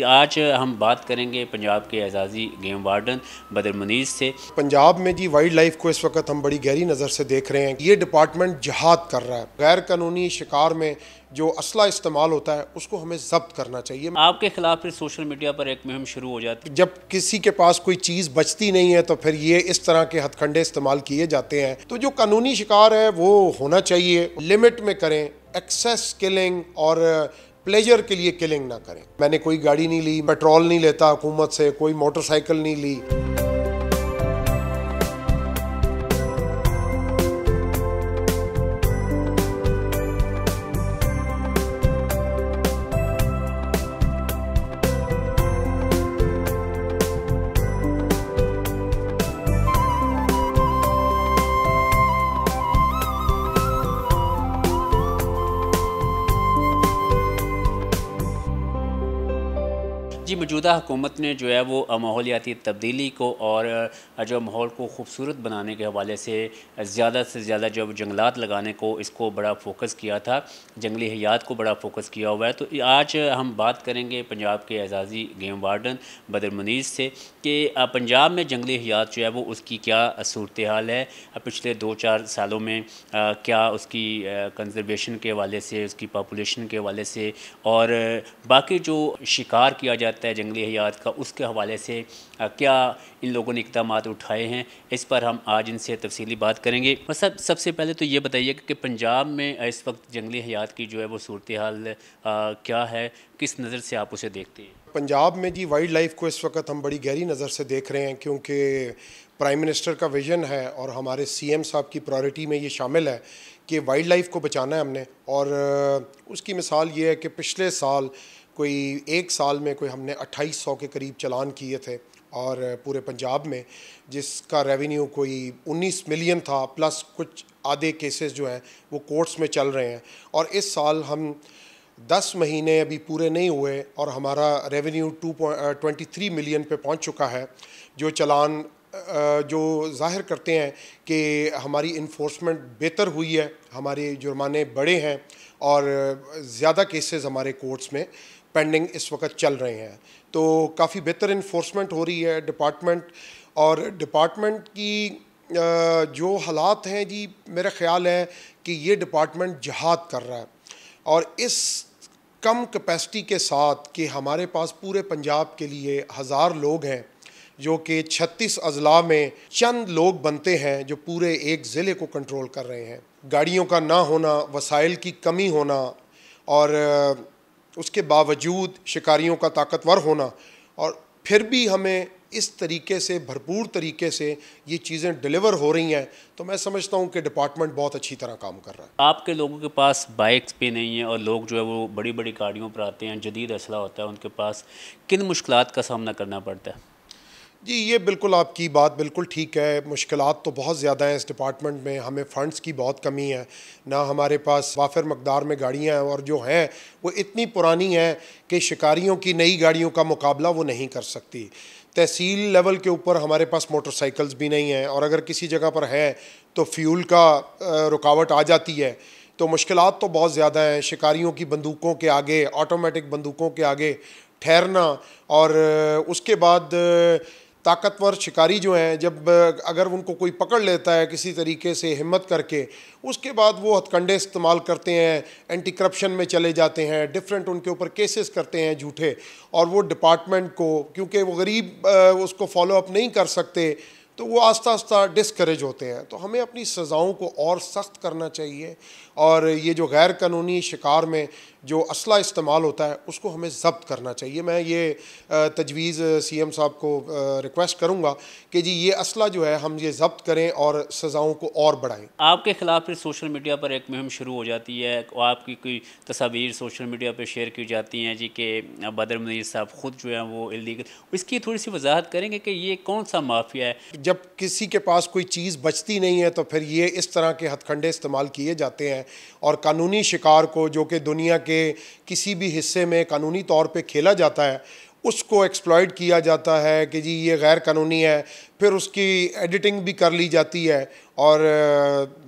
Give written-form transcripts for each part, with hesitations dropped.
आज हम बात करेंगे पंजाब के एजाज़ी गेम वार्डन बदर मुनीर से। पंजाब में जी वाइल्ड लाइफ को इस वक्त हम बड़ी गहरी नज़र से देख रहे हैं। ये डिपार्टमेंट जहाद कर रहा है। गैर कानूनी शिकार में जो असला इस्तेमाल होता है उसको हमें जब्त करना चाहिए। आपके खिलाफ फिर सोशल मीडिया पर एक मुहिम शुरू हो जाती है। जब किसी के पास कोई चीज़ बचती नहीं है तो फिर ये इस तरह के हथकंडे इस्तेमाल किए जाते हैं। तो जो कानूनी शिकार है वो होना चाहिए, लिमिट में करें, एक्सेस किलिंग और प्लेजर के लिए किलिंग ना करें। मैंने कोई गाड़ी नहीं ली, पेट्रोल नहीं लेता हुकूमत से, कोई मोटरसाइकिल नहीं ली। जी, मौजूदा हुकूमत ने जो है वो माहौलियाती तब्दीली को और जो माहौल को खूबसूरत बनाने के हवाले से ज़्यादा जब जंगलात लगाने को इसको बड़ा फोकस किया था, जंगली हयात को बड़ा फोकस किया हुआ है। तो आज हम बात करेंगे पंजाब के एजाज़ी गेम वार्डन बदर मुनीर से कि पंजाब में जंगली हयात जो है वो उसकी क्या सूरत हाल है, पिछले 2-4 सालों में क्या उसकी कंजर्वेशन के हवाले से, उसकी पॉपुलेशन के हवाले से और बाकी जो शिकार किया जाता है जंगली हयात का, उसके हवाले से क्या इन लोगों ने इक़दाम उठाए हैं, इस पर हम आज इनसे तफसीली बात करेंगे। सबसे पहले तो ये बताइए कि पंजाब में इस वक्त जंगली हयात की जो है वो सूरत हाल क्या है, किस नज़र से आप उसे देखते हैं? पंजाब में जी वाइल्ड लाइफ को इस वक्त हम बड़ी गहरी नज़र से देख रहे हैं, क्योंकि प्राइम मिनिस्टर का विज़न है और हमारे सीएम साहब की प्रायोरिटी में ये शामिल है कि वाइल्ड लाइफ को बचाना है हमने। और उसकी मिसाल ये है कि पिछले साल कोई एक साल में कोई हमने 2800 के करीब चालान किए थे और पूरे पंजाब में, जिसका रेवेन्यू कोई 19 मिलियन था, प्लस कुछ आधे केसेस जो हैं वो कोर्ट्स में चल रहे हैं। और इस साल हम 10 महीने अभी पूरे नहीं हुए और हमारा रेवेन्यू 23 मिलियन पे पहुंच चुका है। जो चालान जो जाहिर करते हैं कि हमारी इन्फोर्समेंट बेहतर हुई है, हमारे जुर्माने बड़े हैं और ज़्यादा केसेस हमारे कोर्ट्स में पेंडिंग इस वक्त चल रहे हैं। तो काफ़ी बेहतर इन्फोर्समेंट हो रही है डिपार्टमेंट की जो हालात हैं जी, मेरा ख़्याल है कि ये डिपार्टमेंट जहाद कर रहा है। और इस कम कैपेसिटी के साथ कि हमारे पास पूरे पंजाब के लिए 1000 लोग हैं, जो कि 36 अजला में चंद लोग बनते हैं जो पूरे एक ज़िले को कंट्रोल कर रहे हैं। गाड़ियों का ना होना, वसाइल की कमी होना और उसके बावजूद शिकारियों का ताकतवर होना, और फिर भी हमें इस तरीके से भरपूर तरीके से ये चीज़ें डिलीवर हो रही हैं, तो मैं समझता हूँ कि डिपार्टमेंट बहुत अच्छी तरह काम कर रहा है। आपके लोगों के पास बाइक्स भी नहीं हैं और लोग जो है वो बड़ी बड़ी गाड़ियों पर आते हैं, जदीद असला होता है उनके पास, किन मुश्किलात का सामना करना पड़ता है? जी, ये बिल्कुल आपकी बात बिल्कुल ठीक है। मुश्किलात तो बहुत ज़्यादा हैं इस डिपार्टमेंट में। हमें फ़ंड्स की बहुत कमी है, ना हमारे पास वाफिर मकदार में गाड़ियाँ हैं, और जो हैं वो इतनी पुरानी हैं कि शिकारियों की नई गाड़ियों का मुकाबला वो नहीं कर सकती। तहसील लेवल के ऊपर हमारे पास मोटरसाइकिल्स भी नहीं हैं, और अगर किसी जगह पर है तो फ्यूल का रुकावट आ जाती है। तो मुश्किलात तो बहुत ज़्यादा हैं। शिकारियों की बंदूकों के आगे, ऑटोमेटिक बंदूकों के आगे ठहरना, और उसके बाद ताकतवर शिकारी जो हैं, जब अगर उनको कोई पकड़ लेता है किसी तरीके से हिम्मत करके, उसके बाद वो हथकंडे इस्तेमाल करते हैं, एंटी करप्शन में चले जाते हैं, डिफरेंट उनके ऊपर केसेस करते हैं झूठे, और वो डिपार्टमेंट को, क्योंकि वो गरीब उसको फॉलो अप नहीं कर सकते, तो वो आस्ता आस्ता डिस्करेज होते हैं। तो हमें अपनी सज़ाओं को और सख्त करना चाहिए, और ये जो गैर कानूनी शिकार में जो असला इस्तेमाल होता है उसको हमें ज़ब्त करना चाहिए। मैं ये तजवीज़ सीएम साहब को रिक्वेस्ट करूँगा कि जी ये असला जो है हम ये ज़ब्त करें और सज़ाओं को और बढ़ाएं। आपके ख़िलाफ़ फिर सोशल मीडिया पर एक मुहिम शुरू हो जाती है, आपकी कोई तस्वीर सोशल मीडिया पर शेयर की जाती हैं जी कि बदर मुनीर साहब ख़ुद जो है वो इलीगल, इसकी थोड़ी सी वजाहत करेंगे कि ये कौन सा माफिया है? जब किसी के पास कोई चीज़ बचती नहीं है तो फिर ये इस तरह के हथकंडे इस्तेमाल किए जाते हैं, और कानूनी शिकार को, जो कि दुनिया के किसी भी हिस्से में कानूनी तौर पे खेला जाता है, उसको एक्सप्लॉइट किया जाता है कि जी ये गैर कानूनी है, फिर उसकी एडिटिंग भी कर ली जाती है और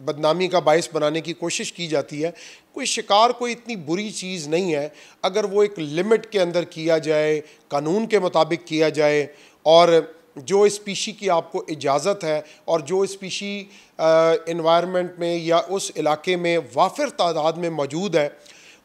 बदनामी का बायस बनाने की कोशिश की जाती है। कोई शिकार कोई इतनी बुरी चीज़ नहीं है अगर वो एक लिमिट के अंदर किया जाए, कानून के मुताबिक किया जाए, और जो स्पीशी की आपको इजाज़त है और जो स्पीशी इन्वायरमेंट में या उस इलाके में वाफिर तादाद में मौजूद है,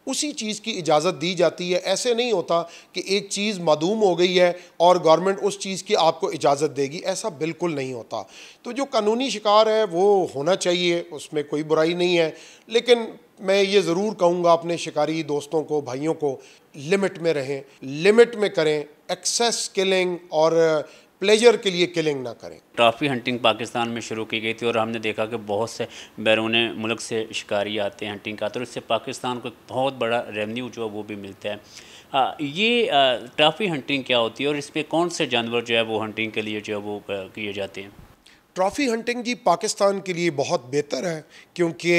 उसी चीज़ की इजाज़त दी जाती है। ऐसे नहीं होता कि एक चीज़ मादूम हो गई है और गवर्नमेंट उस चीज़ की आपको इजाज़त देगी, ऐसा बिल्कुल नहीं होता। तो जो कानूनी शिकार है वो होना चाहिए, उसमें कोई बुराई नहीं है, लेकिन मैं ये ज़रूर कहूँगा अपने शिकारी दोस्तों को, भाइयों को, लिमिट में रहें, लिमिट में करें, एक्सेस किलिंग और प्लेजर के लिए किलिंग ना करें। ट्रॉफी हंटिंग पाकिस्तान में शुरू की गई थी और हमने देखा कि बहुत से बैरून मुल्क से शिकारी आते हैं हंटिंग का, तो इससे पाकिस्तान को एक बहुत बड़ा रेवेन्यू जो है वो भी मिलता है। ये ट्रॉफी हंटिंग क्या होती है और इस पर कौन से जानवर जो है वो हंटिंग के लिए जो है वो किए जाते हैं? ट्रॉफ़ी हंटिंग जी पाकिस्तान के लिए बहुत बेहतर है, क्योंकि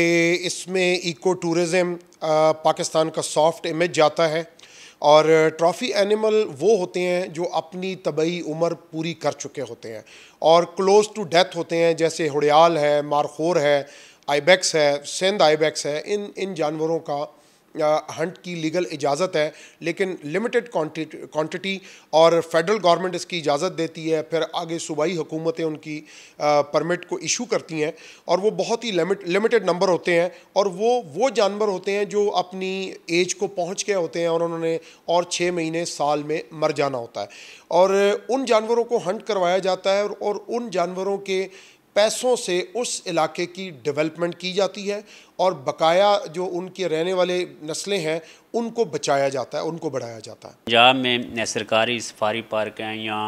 इसमें इको टूरिज़म पाकिस्तान का सॉफ्ट इमेज जाता है, और ट्रॉफ़ी एनिमल वो होते हैं जो अपनी तबई उम्र पूरी कर चुके होते हैं और क्लोज़ टू डेथ होते हैं, जैसे हुड़याल है, मारखोर है, आइबेक्स है, सिंध आइबेक्स है। इन जानवरों का हंट की लीगल इजाज़त है, लेकिन लिमिटेड क्वांटिटी, और फेडरल गवर्नमेंट इसकी इजाज़त देती है, फिर आगे सूबाई हुकूमतें उनकी परमिट को इशू करती हैं, और वो बहुत ही लिमिटेड नंबर होते हैं, और वो जानवर होते हैं जो अपनी एज को पहुंच गए होते हैं और उन्होंने और 6 महीने साल में मर जाना होता है, और उन जानवरों को हंट करवाया जाता है और उन जानवरों के पैसों से उस इलाके की डेवलपमेंट की जाती है, और बकाया जो उनके रहने वाले नस्लें हैं उनको बचाया जाता है, उनको बढ़ाया जाता है। पंजाब में सरकारी सफारी पार्क हैं या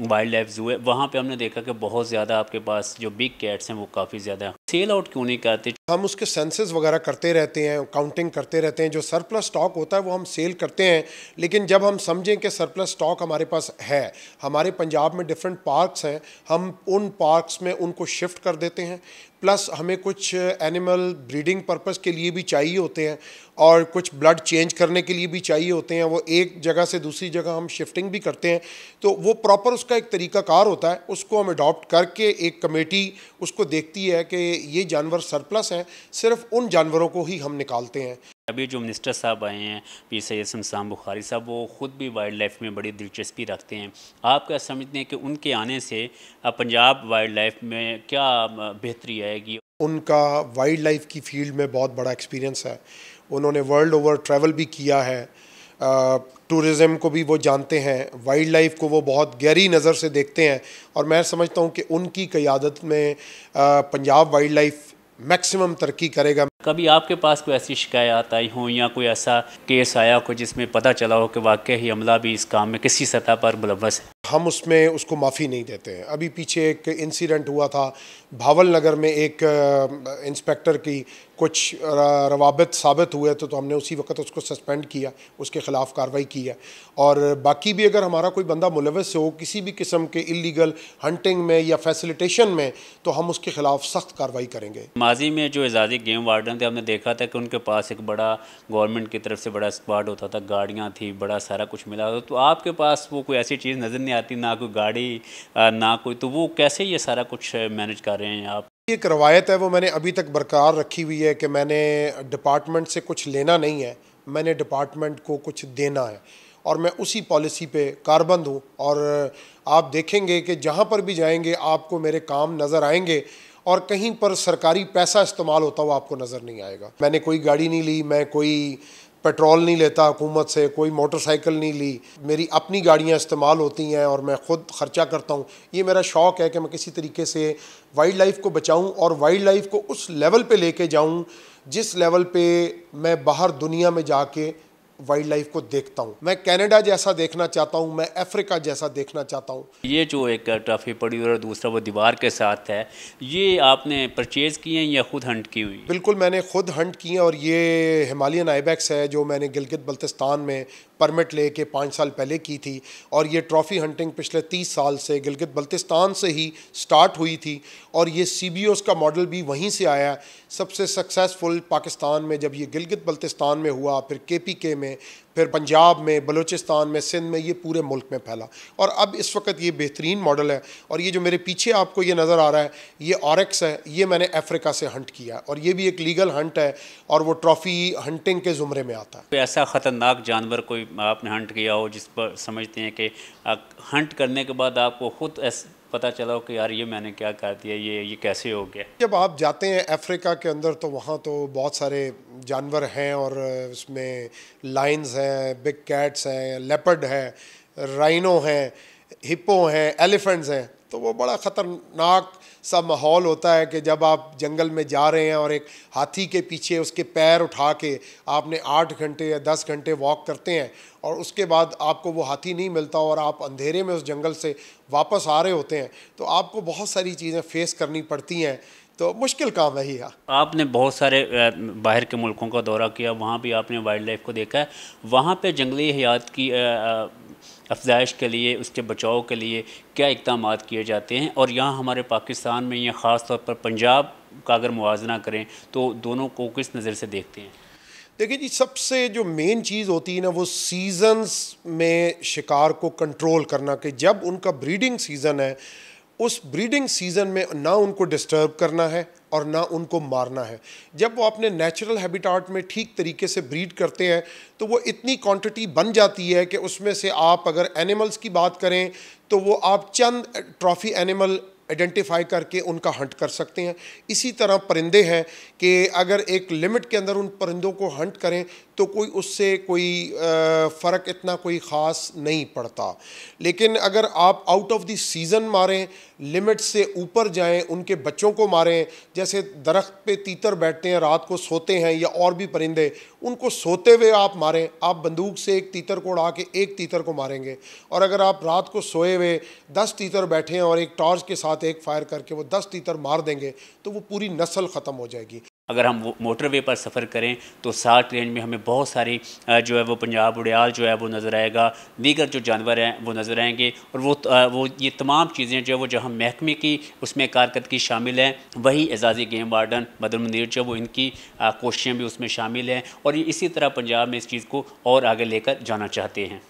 वाइल्ड लाइफ ज़ू है, वहाँ पे हमने देखा कि बहुत ज़्यादा आपके पास जो बिग कैट्स हैं वो काफ़ी ज़्यादा सेल आउट क्यों नहीं करते? हम उसके सेंसस वगैरह करते रहते हैं, काउंटिंग करते रहते हैं, जो सरप्लस स्टॉक होता है वो हम सेल करते हैं, लेकिन जब हम समझें कि सरप्लस स्टॉक हमारे पास है, हमारे पंजाब में डिफरेंट पार्क्स हैं, हम उन पार्क्स में उनको शिफ्ट कर देते हैं, प्लस हमें कुछ एनिमल ब्रीडिंग पर्पस के लिए भी चाहिए होते हैं और कुछ ब्लड चेंज करने के लिए भी चाहिए होते हैं, वो एक जगह से दूसरी जगह हम शिफ्टिंग भी करते हैं, तो वो प्रॉपर उसका एक तरीक़ाकार होता है, उसको हम अडॉप्ट करके एक कमेटी उसको देखती है कि ये जानवर सरप्लस हैं, सिर्फ उन जानवरों को ही हम निकालते हैं। अभी जो मिनिस्टर साहब आए हैं पीर सैयद शमशान बुखारी साहब, वो ख़ुद भी वाइल्ड लाइफ में बड़ी दिलचस्पी रखते हैं। आप क्या समझते हैं कि उनके आने से पंजाब वाइल्ड लाइफ में क्या बेहतरी आएगी? उनका वाइल्ड लाइफ की फील्ड में बहुत बड़ा एक्सपीरियंस है, उन्होंने वर्ल्ड ओवर ट्रैवल भी किया है, टूरिज़म को भी वो जानते हैं, वाइल्ड लाइफ को वो बहुत गहरी नज़र से देखते हैं, और मैं समझता हूँ कि उनकी क़यादत में पंजाब वाइल्ड लाइफ मैक्सिमम तरक्की करेगा। कभी आपके पास कोई ऐसी शिकायत आई हो या कोई ऐसा केस आया हो जिसमें पता चला हो कि वाकई ही अमला भी इस काम में किसी सतह पर मुलव्वस है? हम उसमें उसको माफ़ी नहीं देते हैं। अभी पीछे एक इंसिडेंट हुआ था भावल नगर में, एक इंस्पेक्टर की कुछ रवाबित साबित हुए तो हमने उसी वक्त उसको सस्पेंड किया, उसके ख़िलाफ़ कार्रवाई की है, और बाकी भी अगर हमारा कोई बंदा मुलव्वस हो किसी भी किस्म के इलीगल हंटिंग में या फैसिलिटेशन में, तो हम उसके ख़िलाफ़ सख्त कार्रवाई करेंगे। माजी में जो एजाज़ी गेम वार्डन थे, हमने देखा था कि उनके पास एक बड़ा गवर्नमेंट की तरफ से बड़ा स्क्वाड होता था, गाड़ियाँ थी, बड़ा सारा कुछ मिला था, तो आपके पास वो कोई ऐसी चीज़ नज़र नहीं आती, ना कोई गाड़ी ना कोई, तो वो कैसे ये सारा कुछ मैनेज कर रहे हैं आप? एक रवायत है वो मैंने अभी तक बरकरार रखी हुई है कि मैंने डिपार्टमेंट से कुछ लेना नहीं है, मैंने डिपार्टमेंट को कुछ देना है, और मैं उसी पॉलिसी पे कारबंद हूँ, और आप देखेंगे कि जहाँ पर भी जाएंगे आपको मेरे काम नज़र आएंगे, और कहीं पर सरकारी पैसा इस्तेमाल होता हुआ आपको नज़र नहीं आएगा। मैंने कोई गाड़ी नहीं ली, मैं कोई पेट्रोल नहीं लेता हुकूमत से, कोई मोटरसाइकिल नहीं ली, मेरी अपनी गाड़ियाँ इस्तेमाल होती हैं और मैं ख़ुद ख़र्चा करता हूँ। ये मेरा शौक़ है कि मैं किसी तरीके से वाइल्ड लाइफ को बचाऊँ और वाइल्ड लाइफ को उस लेवल पे लेके जाऊँ जिस लेवल पे मैं बाहर दुनिया में जाके वाइल्ड लाइफ को देखता हूँ। मैं कनाडा जैसा देखना चाहता हूँ, मैं अफ्रीका जैसा देखना चाहता हूँ। ये जो एक ट्रॉफी पड़ी और दूसरा वो दीवार के साथ है, ये आपने परचेज़ किए हैं या ख़ुद हंट की हुई? बिल्कुल मैंने ख़ुद हंट किए, और ये हिमालयन आइबेक्स है जो मैंने गिलगित बल्तिस्तान में परमिट लेके 5 साल पहले की थी, और ये ट्रॉफ़ी हंटिंग पिछले 30 साल से गिलगित बल्तिस्तान से ही स्टार्ट हुई थी, और ये CBOs का मॉडल भी वहीं से आया है। सबसे सक्सेसफुल पाकिस्तान में जब ये गिलगित बल्तिस्तान में हुआ, फिर KPK में, फिर पंजाब में, बलूचिस्तान में, सिंध में, ये पूरे मुल्क में फैला। और अब इस वक्त ये बेहतरीन मॉडल है। और ये जो मेरे पीछे आपको ये नज़र आ रहा है, ये ऑरेक्स है, ये मैंने अफ्रीका से हंट किया और ये भी एक लीगल हंट है और वो ट्रॉफ़ी हंटिंग के ज़ुमरे में आता है। कोई ऐसा ख़तरनाक जानवर कोई आपने हंट किया हो जिस पर समझते हैं कि हंट करने के बाद आपको खुद पता चला हो कि यार ये मैंने क्या कर दिया, ये कैसे हो गया? जब आप जाते हैं अफ्रीका के अंदर तो वहाँ तो बहुत सारे जानवर हैं और उसमें लायंस हैं, बिग कैट्स हैं, लेपर्ड है, राइनो हैं, हिप्पो हैं, एलिफेंट्स हैं। तो वो बड़ा ख़तरनाक सा माहौल होता है कि जब आप जंगल में जा रहे हैं और एक हाथी के पीछे उसके पैर उठा के आपने 8 घंटे या 10 घंटे वॉक करते हैं और उसके बाद आपको वो हाथी नहीं मिलता और आप अंधेरे में उस जंगल से वापस आ रहे होते हैं, तो आपको बहुत सारी चीज़ें फ़ेस करनी पड़ती हैं। तो मुश्किल काम है ही। आपने बहुत सारे बाहर के मुल्कों का दौरा किया, वहाँ भी आपने वाइल्ड लाइफ को देखा है। वहाँ पे जंगली हयात की अफजाइश के लिए, उसके बचाव के लिए क्या इक़दाम किए जाते हैं? और यहाँ हमारे पाकिस्तान में या ख़ास तौर पर पंजाब का अगर मुआवजना करें तो दोनों को किस नज़र से देखते हैं? देखिए जी, सबसे जो मेन चीज़ होती है ना, वो सीज़न्स में शिकार को कंट्रोल करना, कि जब उनका ब्रीडिंग सीज़न है उस ब्रीडिंग सीज़न में ना उनको डिस्टर्ब करना है और ना उनको मारना है। जब वो अपने नेचुरल हैबिटाट में ठीक तरीके से ब्रीड करते हैं तो वो इतनी क्वांटिटी बन जाती है कि उसमें से आप अगर एनिमल्स की बात करें तो वो आप चंद ट्रॉफी एनिमल आइडेंटिफाई करके उनका हंट कर सकते हैं। इसी तरह परिंदे हैं कि अगर एक लिमिट के अंदर उन परिंदों को हंट करें तो कोई उससे कोई फ़र्क इतना कोई ख़ास नहीं पड़ता। लेकिन अगर आप आउट ऑफ द सीज़न मारें, लिमिट से ऊपर जाएं, उनके बच्चों को मारें, जैसे दरख्त पे तीतर बैठते हैं रात को सोते हैं या और भी परिंदे, उनको सोते हुए आप मारें। आप बंदूक से एक तीतर को उड़ा के एक तीतर को मारेंगे और अगर आप रात को सोए हुए 10 तीतर बैठे हैं और एक टॉर्च के साथ एक फायर करके वो 10 तीतर मार देंगे तो वो पूरी नस्ल ख़त्म हो जाएगी। अगर हम मोटरवे पर सफ़र करें तो 60 लेन में हमें बहुत सारी जो है वो पंजाब उड़ियाल जो है वो नज़र आएगा, दीगर जो जानवर हैं वो नज़र आएंगे और वो ये तमाम चीज़ें जो है वो जहाँ महकमे की उसमें कारकर्दगी शामिल हैं, वही एजाज़ी गेम वार्डन बदर मुनीर जो वो इनकी कोशिशें भी उसमें शामिल हैं और ये इसी तरह पंजाब में इस चीज़ को और आगे लेकर जाना चाहते हैं।